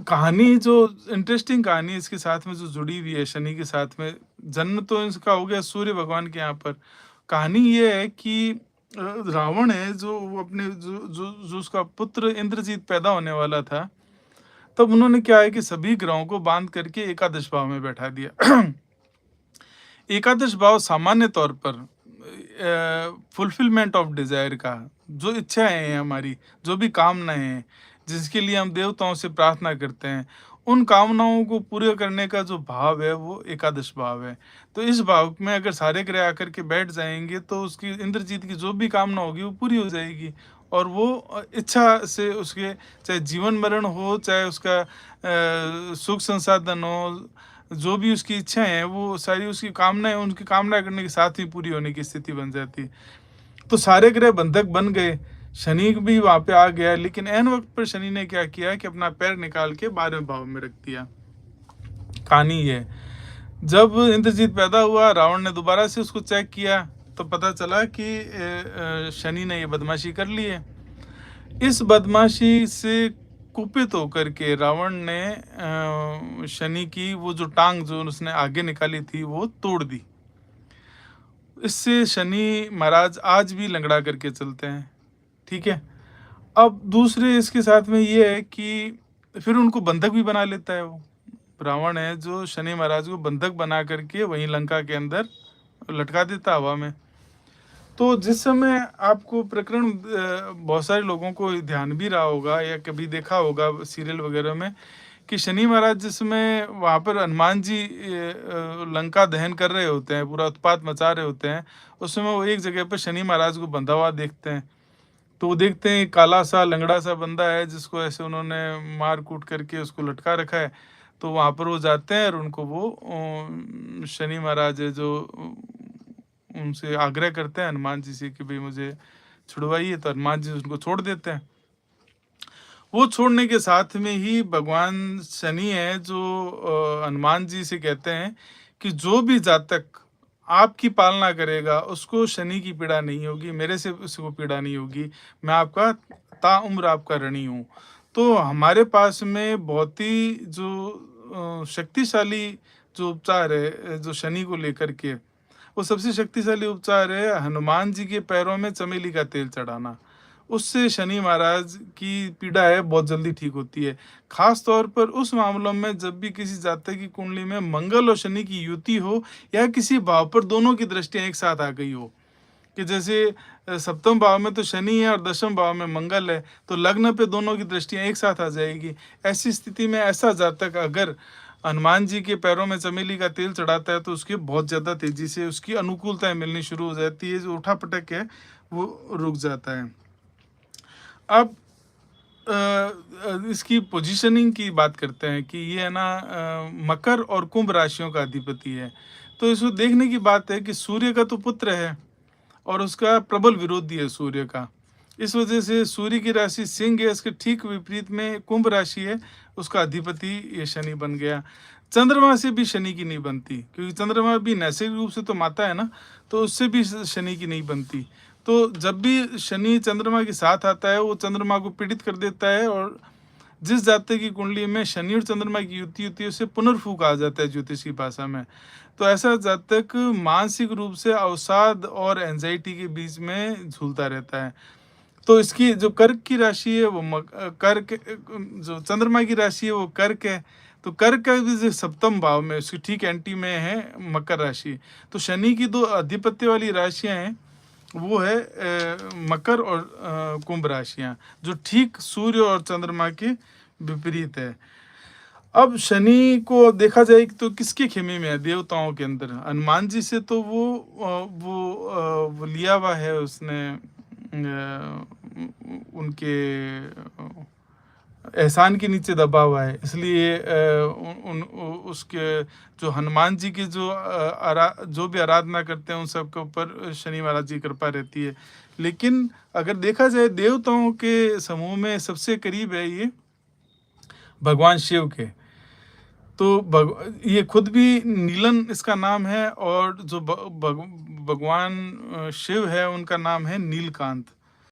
कहानी जो इंटरेस्टिंग कहानी इसके साथ में जो जुड़ी हुई है शनि के साथ में, जन्म तो इसका हो गया सूर्य भगवान के यहाँ पर। कहानी ये है कि रावण है जो वो अपने जो जो जो उसका पुत्र इंद्रजीत पैदा होने वाला था, तब उन्होंने क्या है कि सभी ग्रहों को बांध करके एकादश भाव में बैठा दिया। एकादश भाव सामान्य तौर पर फुलफिलमेंट ऑफ डिजायर का, जो इच्छाएं हैं हमारी, जो भी कामनाएं हैं, जिसके लिए हम देवताओं से प्रार्थना करते हैं, उन कामनाओं को पूरे करने का जो भाव है वो एकादश भाव है। तो इस भाव में अगर सारे ग्रह आकर के बैठ जाएंगे तो उसकी इंद्रजीत की जो भी कामना होगी वो पूरी हो जाएगी, और वो इच्छा से उसके चाहे जीवन मरण हो, चाहे उसका सुख संसाधन हो, जो भी उसकी इच्छाएं हैं वो सारी उसकी कामनाएं उनकी कामना करने के साथ ही पूरी होने की स्थिति बन जाती है। तो सारे ग्रह बंधक बन गए, शनि भी वहां पे आ गया, लेकिन ऐन वक्त पर शनि ने क्या किया कि अपना पैर निकाल के 12वें भाव में रख दिया। कहानी ये, जब इंद्रजीत पैदा हुआ, रावण ने दोबारा से उसको चेक किया तो पता चला कि शनि ने ये बदमाशी कर ली है। इस बदमाशी से कुपित होकर के रावण ने शनि की वो जो टांग जो उसने आगे निकाली थी वो तोड़ दी। इससे शनि महाराज आज भी लंगड़ा करके चलते हैं। ठीक है। अब दूसरे इसके साथ में ये है कि फिर उनको बंधक भी बना लेता है वो। रावण है जो शनि महाराज को बंधक बना करके वहीं लंका के अंदर लटका देता हवा में। तो जिस समय आपको प्रकरण बहुत सारे लोगों को ध्यान भी रहा होगा या कभी देखा होगा सीरियल वगैरह में कि शनि महाराज जिसमें वहाँ पर हनुमान जी लंका दहन कर रहे होते हैं, पूरा उत्पात मचा रहे होते हैं, उस समय वो एक जगह पर शनि महाराज को बंधा हुआ देखते हैं। तो वो देखते हैं काला सा लंगड़ा सा बंदा है जिसको ऐसे उन्होंने मार कूट करके उसको लटका रखा है। तो वहाँ पर वो जाते हैं और उनको वो शनि महाराज है जो उनसे आग्रह करते हैं हनुमान जी से कि भाई मुझे छुड़वाइए, तो हनुमान जी उनको छोड़ देते हैं। वो छोड़ने के साथ में ही भगवान शनि है जो हनुमान जी से कहते हैं कि जो भी जातक आपकी पालना करेगा उसको शनि की पीड़ा नहीं होगी, मेरे से उसको पीड़ा नहीं होगी, मैं आपका ताउम्र आपका ऋणी हूँ। तो हमारे पास में बहुत ही जो शक्तिशाली जो उपचार है जो शनि को लेकर के, वो सबसे शक्तिशाली उपचार है हनुमान जी के पैरों में चमेली का तेल चढ़ाना। उससे शनि महाराज की पीड़ा है बहुत जल्दी ठीक होती है। खास तौर पर उस मामलों में जब भी किसी जातक की कुंडली में मंगल और शनि की युति हो या किसी भाव पर दोनों की दृष्टियां एक साथ आ गई हो, कि जैसे सप्तम भाव में तो शनि है और दशम भाव में मंगल है, तो लग्न पे दोनों की दृष्टियां एक साथ आ जाएगी। ऐसी स्थिति में ऐसा जातक अगर हनुमान जी के पैरों में चमेली का तेल चढ़ाता है तो उसकी बहुत ज़्यादा तेजी से उसकी अनुकूलताएं मिलनी शुरू हो जाती है, जो उठा पटक है वो रुक जाता है। अब इसकी पोजीशनिंग की बात करते हैं कि ये है ना मकर और कुंभ राशियों का अधिपति है। तो इसको देखने की बात है कि सूर्य का तो पुत्र है और उसका प्रबल विरोधी है सूर्य का। इस वजह से सूर्य की राशि सिंह है, इसके ठीक विपरीत में कुंभ राशि है, उसका अधिपति ये शनि बन गया। चंद्रमा से भी शनि की नहीं बनती, क्योंकि चंद्रमा भी नैसर्गिक रूप से तो माता है ना, तो उससे भी शनि की नहीं बनती। तो जब भी शनि चंद्रमा के साथ आता है वो चंद्रमा को पीड़ित कर देता है, और जिस जातक की कुंडली में शनि और चंद्रमा की युति होती है उसे पुनर्फू कहा जाता है ज्योतिष की भाषा में। तो ऐसा जातक मानसिक रूप से अवसाद और एंजाइटी के बीच में झूलता रहता है। तो इसकी जो कर्क की राशि है वो कर्क, जो चंद्रमा की राशि है वो कर्क है, तो कर्क का भी जो सप्तम भाव में उसकी ठीक एंटी में है मकर राशि। तो शनि की दो अधिपत्य वाली राशियां हैं वो है मकर और कुंभ राशियां, जो ठीक सूर्य और चंद्रमा के विपरीत है। अब शनि को देखा जाए तो किसके खेमे में है देवताओं के अंदर, हनुमान जी से तो वो लिया हुआ है उसने उनके एहसान के नीचे दबा हुआ है, इसलिए उसके जो हनुमान जी के जो भी आराधना करते हैं उन सब के ऊपर शनि महाराज जी की कृपा रहती है। लेकिन अगर देखा जाए देवताओं के समूह में सबसे करीब है ये भगवान शिव के। तो ये खुद भी नीलन इसका नाम है, और जो भगवान शिव है उनका नाम है नीलकांत।